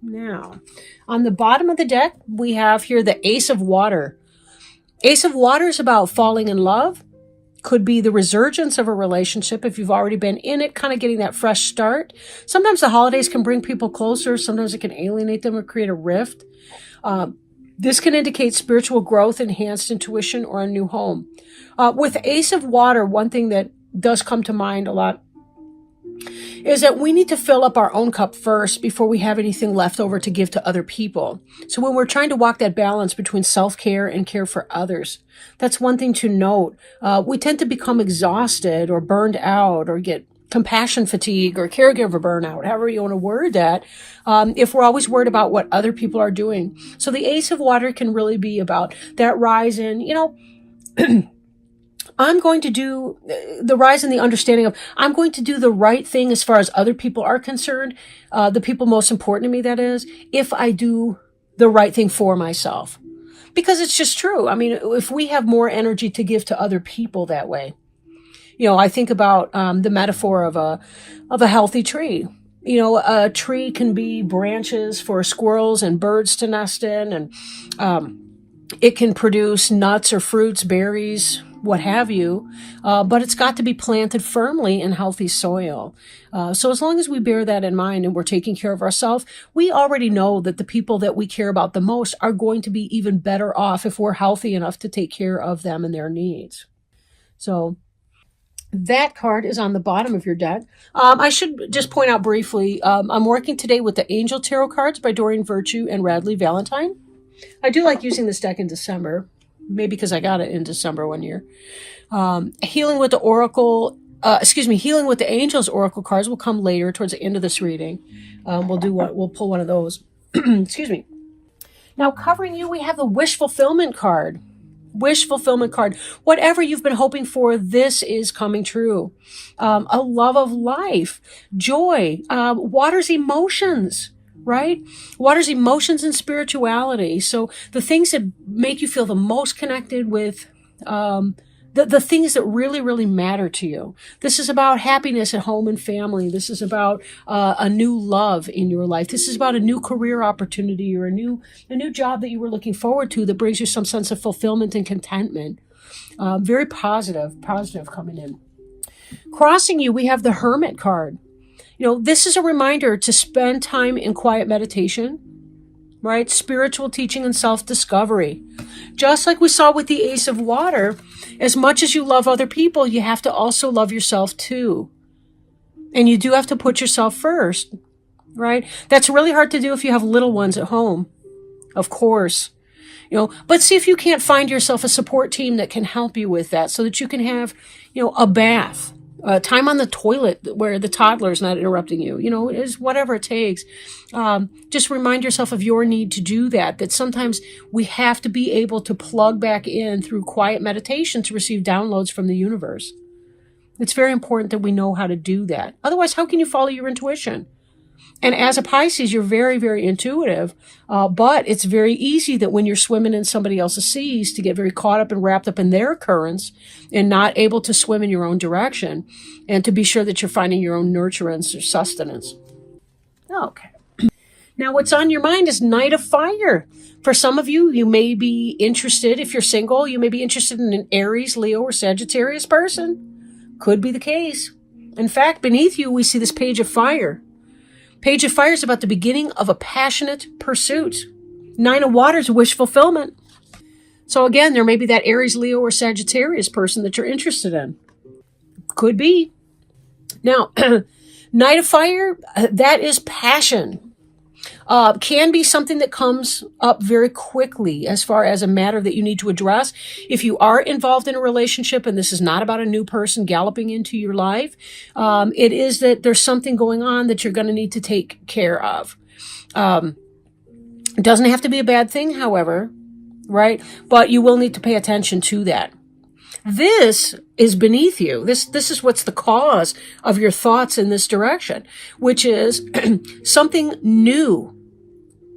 Now, on the bottom of the deck, we have here the Ace of Water. Ace of Water is about falling in love. Could be the resurgence of a relationship if you've already been in it, kind of getting that fresh start. Sometimes the holidays can bring people closer. Sometimes it can alienate them or create a rift. This can indicate spiritual growth, enhanced intuition, or a new home. With Ace of Water, one thing that does come to mind a lot is that we need to fill up our own cup first before we have anything left over to give to other people. So when we're trying to walk that balance between self-care and care for others, that's one thing to note. We tend to become exhausted or burned out or get compassion fatigue or caregiver burnout, however you want to word that, if we're always worried about what other people are doing. So the Ace of Water can really be about that rise in, I'm going to do the rise in the understanding of I'm going to do the right thing as far as other people are concerned, the people most important to me, that is, if I do the right thing for myself. Because it's just true. I mean, if we have more energy to give to other people that way, I think about the metaphor of a healthy tree. A tree can be branches for squirrels and birds to nest in, and it can produce nuts or fruits, berries, what have you, but it's got to be planted firmly in healthy soil. So as long as we bear that in mind and we're taking care of ourselves, we already know that the people that we care about the most are going to be even better off if we're healthy enough to take care of them and their needs. So that card is on the bottom of your deck. I should just point out briefly, I'm working today with the Angel Tarot cards by Doreen Virtue and Radley Valentine. I do like using this deck in December, maybe because I got it in December one year. Healing with the Angels Oracle cards will come later towards the end of this reading. We'll pull one of those. Excuse me. Now, covering you, we have the Wish Fulfillment card. Wish Fulfillment card. Whatever you've been hoping for, this is coming true. A love of life, joy, waters emotions, right? Waters emotions and spirituality. So the things that make you feel the most connected with the things that really, really matter to you. This is about happiness at home and family. This is about a new love in your life. This is about a new career opportunity or a new job that you were looking forward to that brings you some sense of fulfillment and contentment. Very positive coming in. Crossing you, we have the Hermit card. This is a reminder to spend time in quiet meditation, right? Spiritual teaching and self-discovery. Just like we saw with the Ace of Water, as much as you love other people, you have to also love yourself too. And you do have to put yourself first, right? That's really hard to do if you have little ones at home, of course. But see if you can't find yourself a support team that can help you with that so that you can have, a bath. Time on the toilet where the toddler's not interrupting you, is whatever it takes. Just remind yourself of your need to do that sometimes we have to be able to plug back in through quiet meditation to receive downloads from the universe. It's very important that we know how to do that. Otherwise, how can you follow your intuition? And as a Pisces, you're very, very intuitive, but it's very easy that when you're swimming in somebody else's seas to get very caught up and wrapped up in their currents and not able to swim in your own direction and to be sure that you're finding your own nurturance or sustenance. Okay. Now, what's on your mind is Knight of Fire. For some of you, you may be interested, if you're single, you may be interested in an Aries, Leo, or Sagittarius person. Could be the case. In fact, beneath you, we see this Page of Fire. Page of Fire is about the beginning of a passionate pursuit. Nine of Water's wish fulfillment. So again, there may be that Aries, Leo, or Sagittarius person that you're interested in. Could be. Now, Knight of Fire, that is passion. Can be something that comes up very quickly as far as a matter that you need to address. If you are involved in a relationship and this is not about a new person galloping into your life, it is that there's something going on that you're going to need to take care of. It doesn't have to be a bad thing, however, right? But you will need to pay attention to that. This is beneath you. This is what's the cause of your thoughts in this direction, which is something new,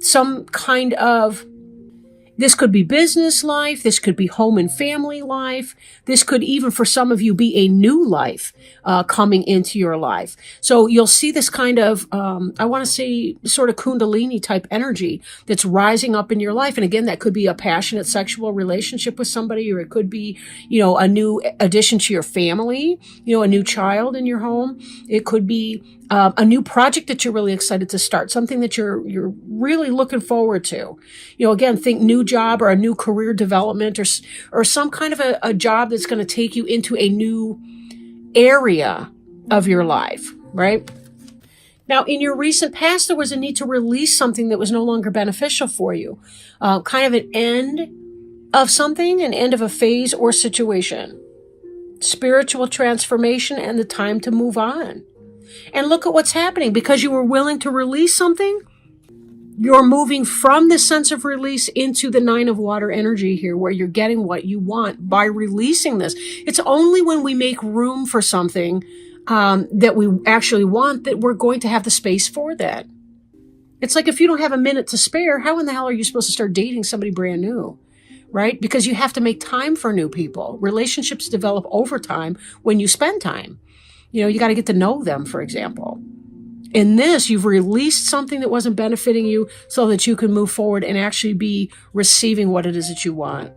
some kind of This could be business life. This could be home and family life. This could even, for some of you, be a new life coming into your life. So you'll see this kind of, I want to say, sort of Kundalini type energy that's rising up in your life. And again, that could be a passionate sexual relationship with somebody, or it could be, a new addition to your family, a new child in your home. It could be a new project that you're really excited to start, something that you're really looking forward to. Again, think new job or a new career development, or some kind of a job that's going to take you into a new area of your life, right? Now, in your recent past, there was a need to release something that was no longer beneficial for you, kind of an end of something, an end of a phase or situation, spiritual transformation, and the time to move on. And look at what's happening. Because you were willing to release something, you're moving from this sense of release into the 9 of water energy here, where you're getting what you want by releasing this. It's only when we make room for something that we actually want that we're going to have the space for that. It's like if you don't have a minute to spare, how in the hell are you supposed to start dating somebody brand new? Right? Because you have to make time for new people. Relationships develop over time when you spend time. You got to get to know them, for example. In this, you've released something that wasn't benefiting you so that you can move forward and actually be receiving what it is that you want.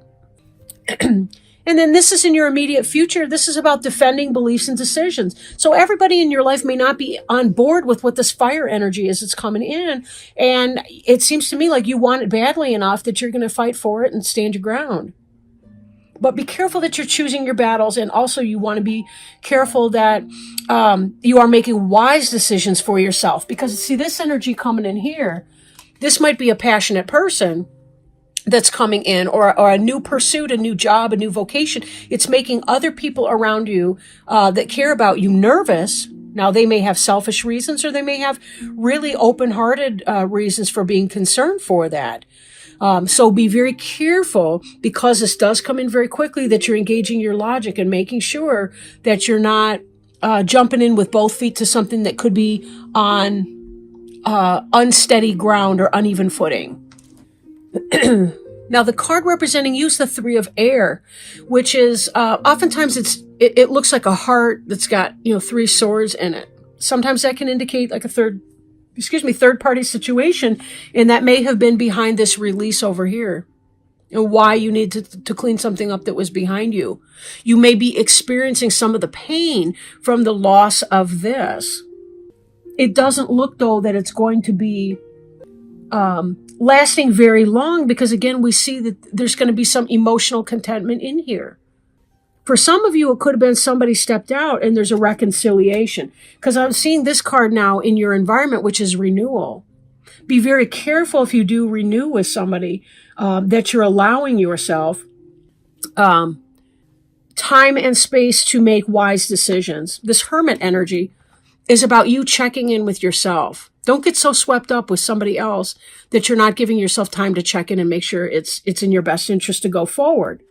And then this is in your immediate future. This is about defending beliefs and decisions. So everybody in your life may not be on board with what this fire energy is that's coming in. And it seems to me like you want it badly enough that you're going to fight for it and stand your ground. But be careful that you're choosing your battles. And also you want to be careful that you are making wise decisions for yourself. Because see, this energy coming in here, this might be a passionate person that's coming in, or a new pursuit, a new job, a new vocation. It's making other people around you that care about you nervous. Now, they may have selfish reasons, or they may have really open-hearted reasons for being concerned for that. So be very careful, because this does come in very quickly, that you're engaging your logic and making sure that you're not jumping in with both feet to something that could be on unsteady ground or uneven footing. Now, the card representing you is the 3 of air, which is oftentimes it looks like a heart that's got 3 swords in it. Sometimes that can indicate like a third party situation, and that may have been behind this release over here, and why you need to clean something up that was behind you. You may be experiencing some of the pain from the loss of this. It doesn't look, though, that it's going to be lasting very long, because again, we see that there's going to be some emotional contentment in here. For some of you, it could have been somebody stepped out and there's a reconciliation, because I'm seeing this card now in your environment, which is renewal. Be very careful if you do renew with somebody that you're allowing yourself time and space to make wise decisions. This Hermit energy is about you checking in with yourself. Don't get so swept up with somebody else that you're not giving yourself time to check in and make sure it's in your best interest to go forward.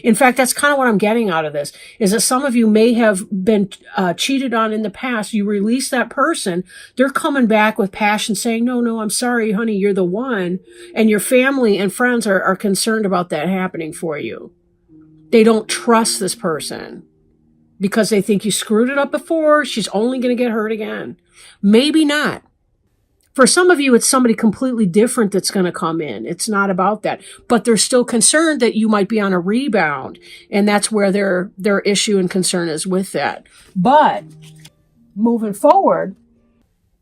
In fact, that's kind of what I'm getting out of this, is that some of you may have been cheated on in the past. You release that person. They're coming back with passion saying, no, I'm sorry, honey, you're the one. And your family and friends are concerned about that happening for you. They don't trust this person because they think you screwed it up before. She's only going to get hurt again. Maybe not. For some of you, it's somebody completely different that's going to come in. It's not about that. But they're still concerned that you might be on a rebound. And that's where their issue and concern is with that. But moving forward,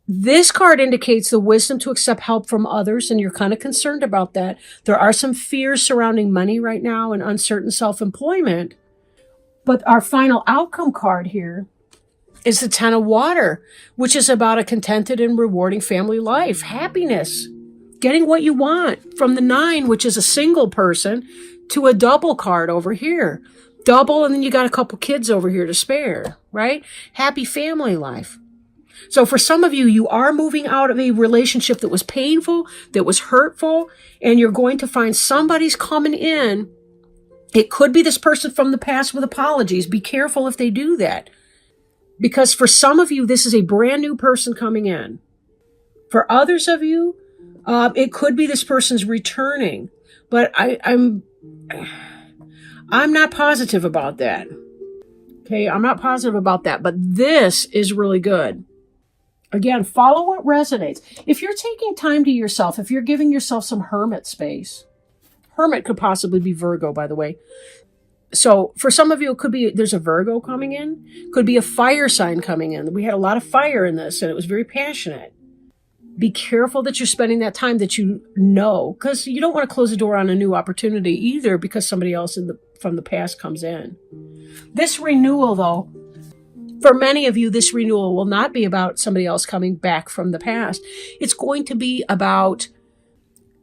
this card indicates the wisdom to accept help from others. And you're kind of concerned about that. There are some fears surrounding money right now and uncertain self-employment. But our final outcome card here is the 10 of water, which is about a contented and rewarding family life, happiness, getting what you want, from the 9, which is a single person, to a double card over here. Double, and then you got a couple kids over here to spare, right? Happy family life. So for some of you, you are moving out of a relationship that was painful, that was hurtful, and you're going to find somebody's coming in. It could be this person from the past with apologies. Be careful if they do that. Because for some of you, this is a brand new person coming in. For others of you, it could be this person's returning. But I'm not positive about that. Okay, I'm not positive about that, but this is really good. Again, follow what resonates. If you're taking time to yourself, if you're giving yourself some hermit space, hermit could possibly be Virgo, by the way. So for some of you, it could be there's a Virgo coming in, could be a fire sign coming in. We had a lot of fire in this, and it was very passionate. Be careful that you're spending that time that you know, because you don't want to close the door on a new opportunity either because somebody else from the past comes in. This renewal, though, for many of you, this renewal will not be about somebody else coming back from the past. It's going to be about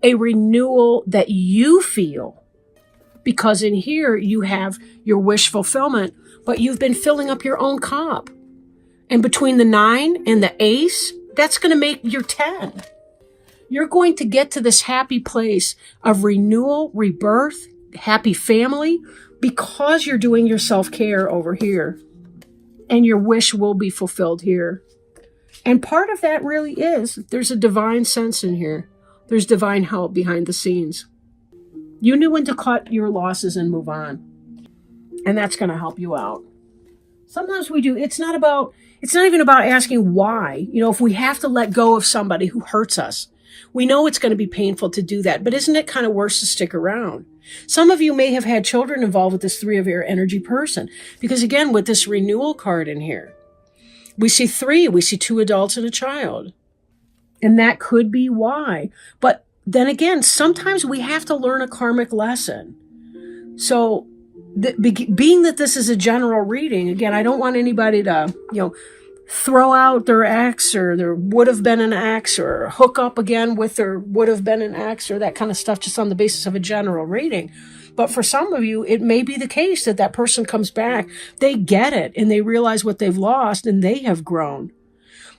a renewal that you feel, because in here you have your wish fulfillment, but you've been filling up your own cup. And between the 9 and the ace, that's going to make your 10. You're going to get to this happy place of renewal, rebirth, happy family, because you're doing your self-care over here. And your wish will be fulfilled here. And part of that really is, there's a divine sense in here. There's divine help behind the scenes. You knew when to cut your losses and move on. And that's going to help you out. Sometimes we do. It's not even about asking why. You know, if we have to let go of somebody who hurts us, we know it's going to be painful to do that. But isn't it kind of worse to stick around? Some of you may have had children involved with this 3 of air energy person. Because again, with this renewal card in here, we see 3. We see 2 adults and a child. And that could be why. But then again, sometimes we have to learn a karmic lesson. So being that this is a general reading, again, I don't want anybody to, throw out their ex or there would have been an ex or hook up again with their would have been an ex or that kind of stuff just on the basis of a general reading. But for some of you, it may be the case that that person comes back, they get it and they realize what they've lost and they have grown.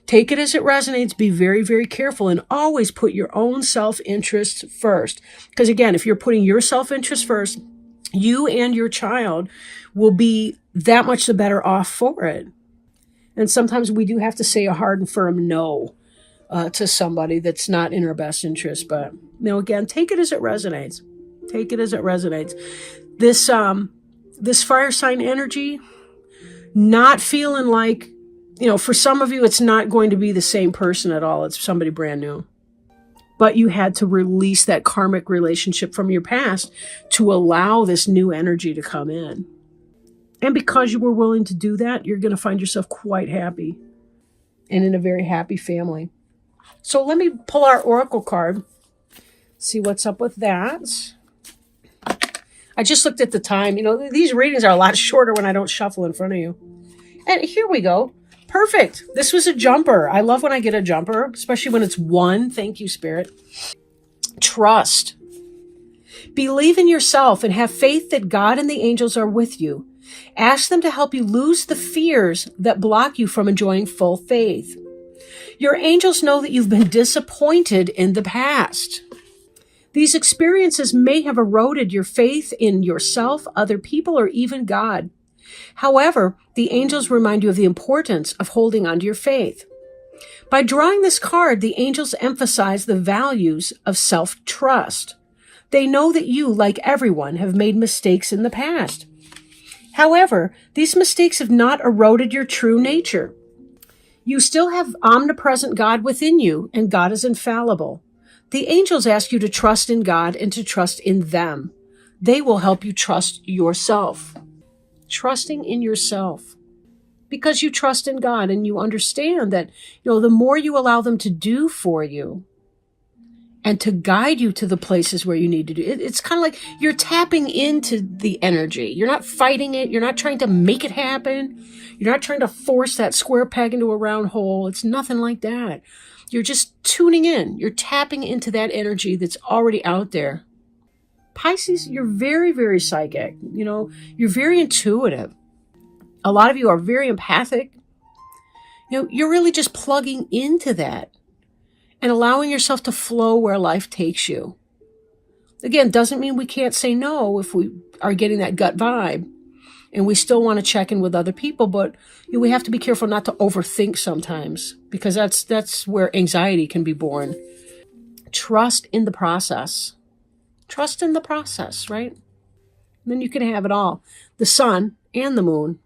Take it as it resonates. Be very, very careful and always put your own self-interest first. Because again, if you're putting your self-interest first, you and your child will be that much the better off for it. And sometimes we do have to say a hard and firm no to somebody that's not in our best interest. But, again, take it as it resonates. Take it as it resonates. This fire sign energy, not feeling like, for some of you, it's not going to be the same person at all. It's somebody brand new. But you had to release that karmic relationship from your past to allow this new energy to come in. And because you were willing to do that, you're going to find yourself quite happy and in a very happy family. So let me pull our oracle card, see what's up with that. I just looked at the time. These readings are a lot shorter when I don't shuffle in front of you. And here we go. Perfect. This was a jumper. I love when I get a jumper, especially when it's 1. Thank you, Spirit. Trust. Believe in yourself and have faith that God and the angels are with you. Ask them to help you lose the fears that block you from enjoying full faith. Your angels know that you've been disappointed in the past. These experiences may have eroded your faith in yourself, other people, or even God. However, the angels remind you of the importance of holding on to your faith. By drawing this card, the angels emphasize the values of self-trust. They know that you, like everyone, have made mistakes in the past. However, these mistakes have not eroded your true nature. You still have omnipresent God within you, and God is infallible. The angels ask you to trust in God and to trust in them. They will help you trust yourself. Trusting in yourself. Because you trust in God and you understand that, the more you allow them to do for you and to guide you to the places where you need to do it, it's kind of like you're tapping into the energy. You're not fighting it. You're not trying to make it happen. You're not trying to force that square peg into a round hole. It's nothing like that. You're just tuning in. You're tapping into that energy that's already out there. Pisces, you're very, very psychic. You're very intuitive. A lot of you are very empathic. You're really just plugging into that and allowing yourself to flow where life takes you. Again, doesn't mean we can't say no if we are getting that gut vibe and we still want to check in with other people, but we have to be careful not to overthink sometimes because that's where anxiety can be born. Trust in the process. Trust in the process, right? And then you can have it all. The sun and the moon